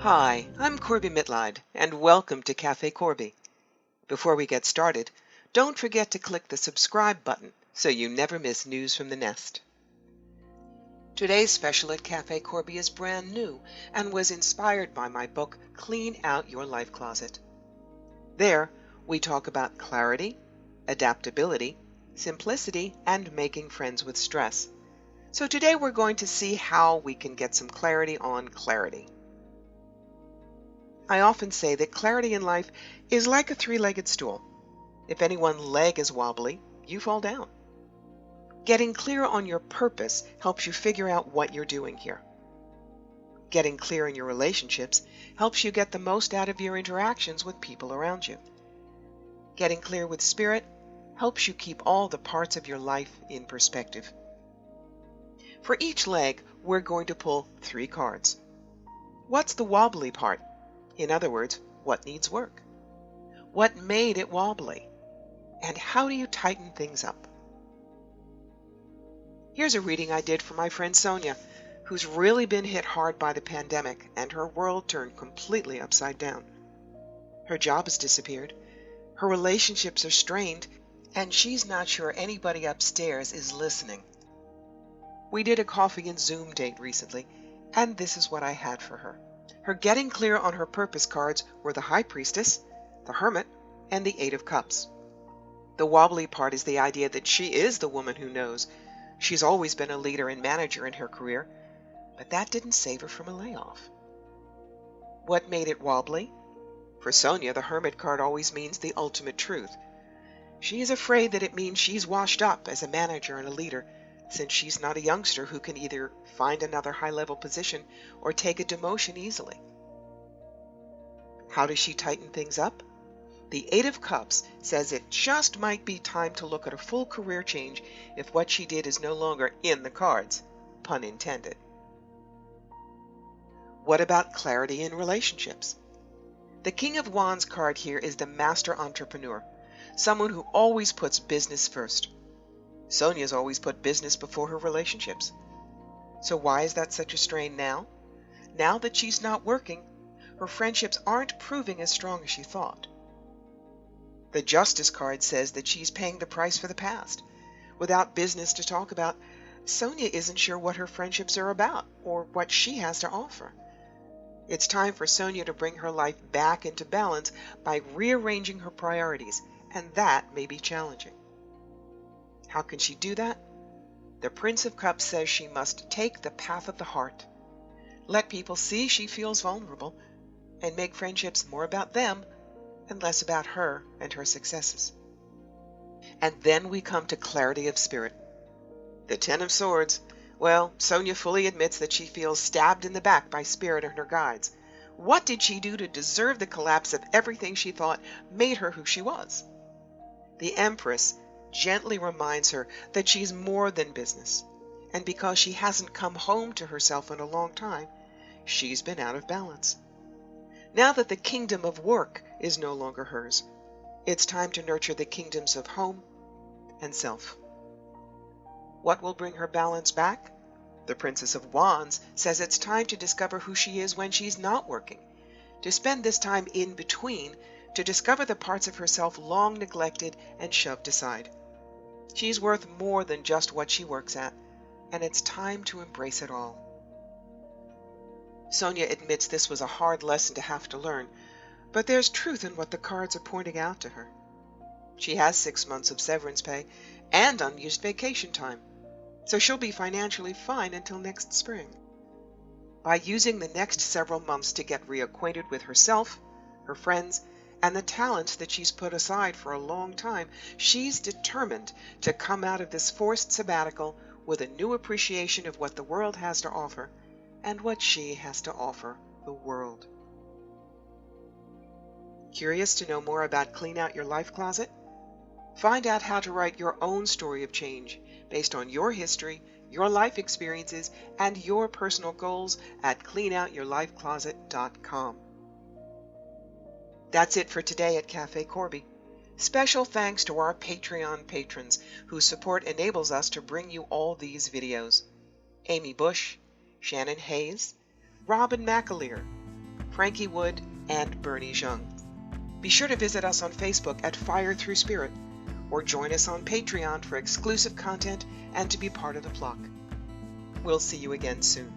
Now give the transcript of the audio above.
Hi, I'm Corbie Mitleid, and welcome to Cafe Corbie. Before we get started, don't forget to click the subscribe button so you never miss news from the nest. Today's special at Cafe Corbie is brand new and was inspired by my book, Clean Out Your Life Closet. There, we talk about clarity, adaptability, simplicity, and making friends with stress. So today we're going to see how we can get some clarity on clarity. I often say that clarity in life is like a three-legged stool. If any one leg is wobbly, you fall down. Getting clear on your purpose helps you figure out what you're doing here. Getting clear in your relationships helps you get the most out of your interactions with people around you. Getting clear with spirit helps you keep all the parts of your life in perspective. For each leg, we're going to pull 3 cards. What's the wobbly part? In other words, what needs work? What made it wobbly? And how do you tighten things up? Here's a reading I did for my friend Sonia, who's really been hit hard by the pandemic and her world turned completely upside down. Her job has disappeared, her relationships are strained, and she's not sure anybody upstairs is listening. We did a coffee and Zoom date recently, and this is what I had for her. Her getting clear on her purpose cards were the High Priestess, the Hermit, and the 8 of Cups. The wobbly part is the idea that she is the woman who knows. She's always been a leader and manager in her career, but that didn't save her from a layoff. What made it wobbly? For Sonia, the Hermit card always means the ultimate truth. She is afraid that it means she's washed up as a manager and a leader, since she's not a youngster who can either find another high-level position or take a demotion easily. How does she tighten things up? The 8 of Cups says it just might be time to look at a full career change if what she did is no longer in the cards, pun intended. What about clarity in relationships? The King of Wands card here is the master entrepreneur, someone who always puts business first. Sonia's always put business before her relationships. So why is that such a strain now? Now that she's not working, her friendships aren't proving as strong as she thought. The Justice card says that she's paying the price for the past. Without business to talk about, Sonia isn't sure what her friendships are about or what she has to offer. It's time for Sonia to bring her life back into balance by rearranging her priorities, and that may be challenging. How can she do that? The Prince of Cups says she must take the path of the heart. Let people see she feels vulnerable and make friendships more about them and less about her and her successes. And then we come to clarity of spirit. The 10 of Swords. Well, Sonia fully admits that she feels stabbed in the back by spirit and her guides. What did she do to deserve the collapse of everything she thought made her who she was? The Empress gently reminds her that she's more than business, and because she hasn't come home to herself in a long time, she's been out of balance. Now that the kingdom of work is no longer hers, it's time to nurture the kingdoms of home and self. What will bring her balance back? The Princess of Wands says it's time to discover who she is when she's not working, to spend this time in between to discover the parts of herself long neglected and shoved aside. She's worth more than just what she works at, and it's time to embrace it all. Sonia admits this was a hard lesson to have to learn, but there's truth in what the cards are pointing out to her. She has 6 months of severance pay and unused vacation time, so she'll be financially fine until next spring. By using the next several months to get reacquainted with herself, her friends, and the talents that she's put aside for a long time, she's determined to come out of this forced sabbatical with a new appreciation of what the world has to offer and what she has to offer the world. Curious to know more about Clean Out Your Life Closet? Find out how to write your own story of change based on your history, your life experiences, and your personal goals at cleanoutyourlifecloset.com. That's it for today at Cafe Corbie. Special thanks to our Patreon patrons whose support enables us to bring you all these videos. Amy Bush, Shannon Hayes, Robin McAleer, Frankie Wood, and Bernie Jung. Be sure to visit us on Facebook at Fire Through Spirit, or join us on Patreon for exclusive content and to be part of the flock. We'll see you again soon.